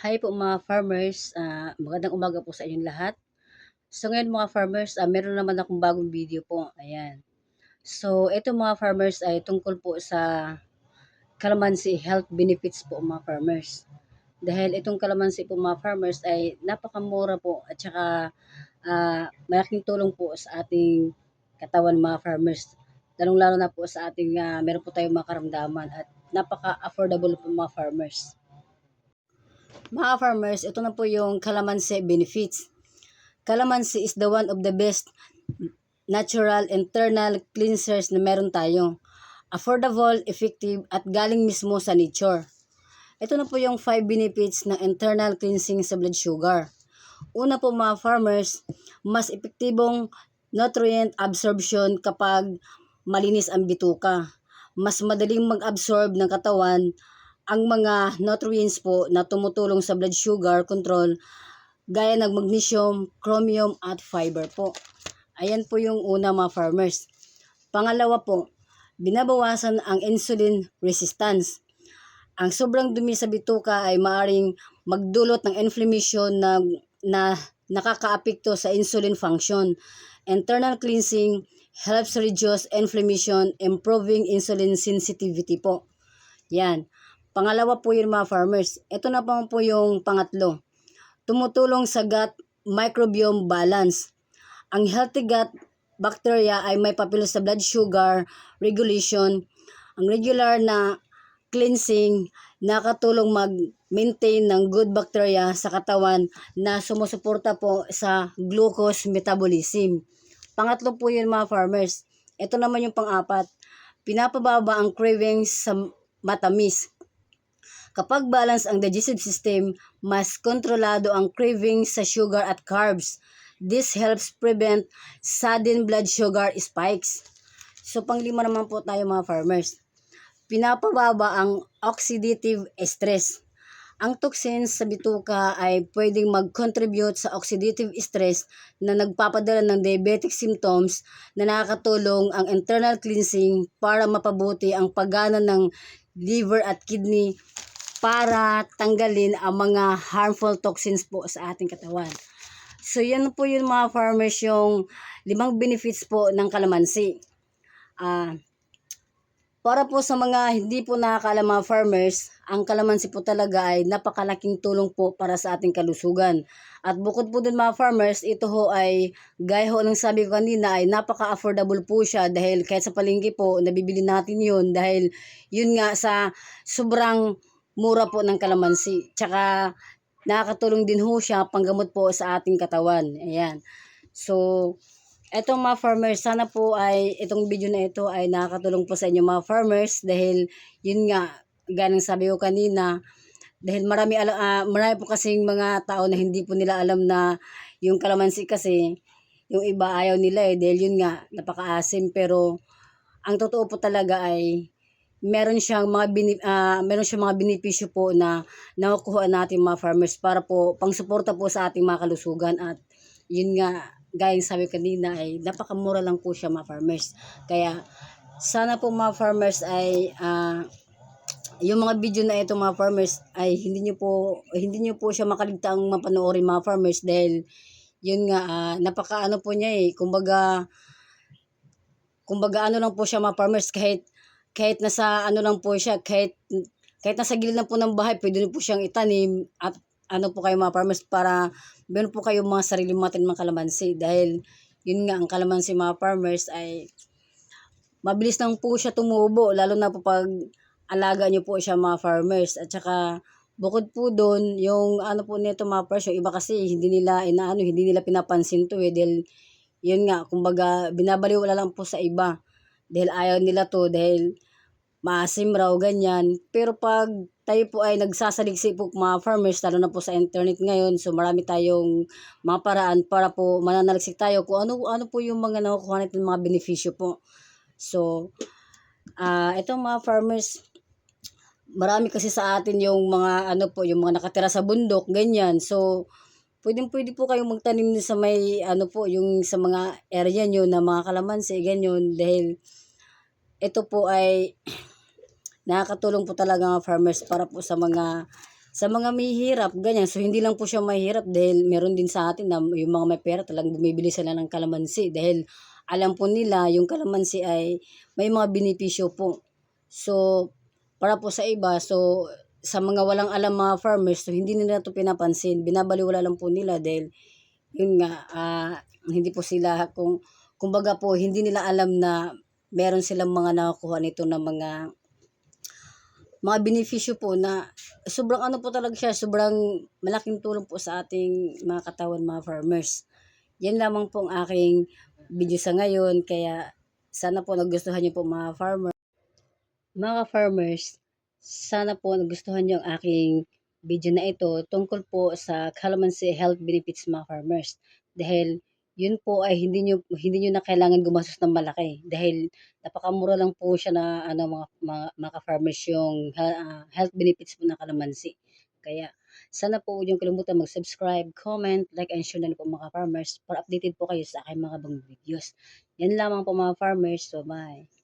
Hi po mga farmers, magandang umaga po sa inyong lahat. So ngayon mga farmers, meron naman akong bagong video po, ayan. So ito mga farmers ay tungkol po sa calamansi health benefits po mga farmers. Dahil itong calamansi po mga farmers ay napakamura po at saka malaking tulong po sa ating katawan mga farmers. Lalong-lalo na po sa ating meron po tayong mga karamdaman at napaka-affordable po mga farmers. Mga farmers, ito na po yung calamansi benefits. Calamansi is the one of the best natural internal cleansers na meron tayo. Affordable, effective, at galing mismo sa nature. Ito na po yung 5 benefits ng internal cleansing sa blood sugar. Una po mga farmers, mas epektibong nutrient absorption kapag malinis ang bituka. Mas madaling mag-absorb ng katawan ang mga nutrients po na tumutulong sa blood sugar control gaya ng magnesium, chromium at fiber po. Ayan po yung una mga farmers. Pangalawa po, binabawasan ang insulin resistance. Ang sobrang dumi sa bituka ay maaring magdulot ng inflammation na nakakaapekto sa insulin function. Internal cleansing helps reduce inflammation, improving insulin sensitivity po. Yan. Pangalawa po yun mga farmers. Ito na po yung pangatlo. Tumutulong sa gut microbiome balance. Ang healthy gut bacteria ay may papel sa blood sugar regulation. Ang regular na cleansing nakatulong mag-maintain ng good bacteria sa katawan na sumusuporta po sa glucose metabolism. Pangatlo po yun mga farmers. Ito naman yung pang-apat. Pinapababa ang cravings sa matamis. Kapag balance ang digestive system, mas kontrolado ang cravings sa sugar at carbs. This helps prevent sudden blood sugar spikes. So panglima naman po tayo mga farmers. Pinapababa ang oxidative stress. Ang toxins sa bituka ay pwedeng mag-contribute sa oxidative stress na nagpapadala ng diabetic symptoms na nakakatulong ang internal cleansing para mapabuti ang paggana ng liver at kidney para tanggalin ang mga harmful toxins po sa ating katawan. So yan po yun mga farmers yung 5 benefits po ng calamansi. Para po sa mga hindi po nakakaalam mga farmers, ang calamansi po talaga ay napakalaking tulong po para sa ating kalusugan. At bukod po dun mga farmers, ito ho ay gaya ho ng sabi ko kanina ay napaka-affordable po siya dahil kahit sa palengke po nabibili natin yun dahil yun nga sa sobrang mura po ng kalamansi. Tsaka nakakatulong din ho siya panggamot po sa ating katawan. Ayan. So, etong mga farmers, sana po ay itong video na ito ay nakakatulong po sa inyo mga farmers dahil yun nga, ganang sabi ko kanina, dahil marami po kasing mga tao na hindi po nila alam na yung kalamansi kasi, yung iba ayaw nila dahil yun nga, napakaasim pero ang totoo po talaga ay meron siyang mga benepisyo po na nakukuha natin mga farmers para po pangsuporta po sa ating mga kalusugan at yun nga gaya ng sabi kanina ay napakamura lang po siya mga farmers. Kaya sana po mga farmers ay yung mga video na ito mga farmers ay hindi niyo po siya makaligtaang mapanoorin mga farmers dahil yun nga napakaano po niya kumbaga ano lang po siya mga farmers kahit nasa ano lang po siya, kahit nasa gilid lang po ng bahay, pwede po siyang itanim at ano po kayo mga farmers para meron po kayong mga sarili natin mga kalamansi dahil yun nga ang kalamansi mga farmers ay mabilis lang po siya tumubo lalo na po pag alaga niyo po siya mga farmers at saka bukod po doon yung ano po nito mga farmers yung iba kasi hindi nila pinapansin to dahil yun nga kumbaga binabaliwala lang po sa iba dahil ayaw nila to dahil maasim raw ganyan. Pero pag tayo po ay nagsasaligsi po mga farmers lalo na po sa internet ngayon so marami tayong mga paraan para po mananaliksik tayo kung ano po yung mga nakukuha natin mga benepisyo po. So itong mga farmers marami kasi sa atin yung mga yung mga nakatira sa bundok ganyan. So pwede po kayong magtanim sa may yung sa mga area nyo na mga kalamansi ganyan dahil ito po ay nakakatulong po talaga mga farmers para po sa mga Sa mga mahihirap, ganyan. So, hindi lang po siya mahirap dahil meron din sa atin na yung mga may pera talagang bumibili sila ng kalamansi dahil alam po nila yung kalamansi ay may mga benepisyo po. So, para po sa iba, so sa mga walang alam mga farmers, so hindi nila 'to pinapansin. Binabaliwala lang po nila dahil yun nga, hindi po sila kumbaga po hindi nila alam na meron silang mga nakukuha nito na mga benepisyo po na sobrang ano po talaga siya, sobrang malaking tulong po sa ating mga katawan mga farmers. Yan lamang po ang aking video sa ngayon kaya sana po nagustuhan niyo po mga farmer. Mga farmers, sana po nagustuhan niyo ang aking video na ito tungkol po sa calamansi health benefits mga farmers. Dahil yun po ay hindi niyo na kailangan gumastos ng malaki dahil napakamura lang po siya na ano mga farmers yung health benefits po ng kalamansi. Kaya sana po huwag niyong kalimutan mag-subscribe, comment, like, and share na rin po mga farmers para updated po kayo sa aking mga bagong videos. Yan lamang po mga farmers. So, bye.